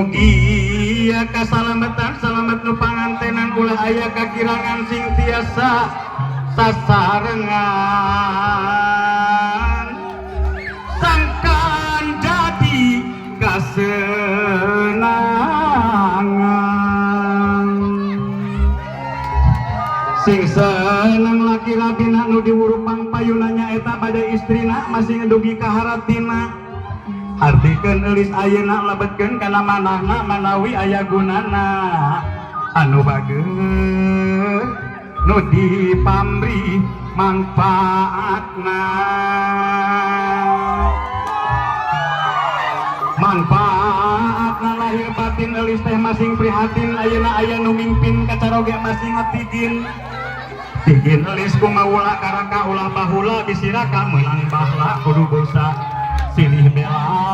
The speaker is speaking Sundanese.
mugi kasalamatan salamet nu pangantenan ulah aya kakirangan sing tiasa sasarengan sangkan jadi kasenangan sing seneng laki labina nu diwurupang payunanya eta pada istrina masih ngedugi kaharatina artikeun eulis ayeuna lebetkeun kana manahna manawi aya gunana anu bageus nu dipamri manfaatna lahir batin eulis teh masing prihatin ayeuna aya nu mimpin kacaroge masing ngetigin tigin eulis kumaula karaka ulah bahula bisiraka meunang bahla kudu dosa silih bela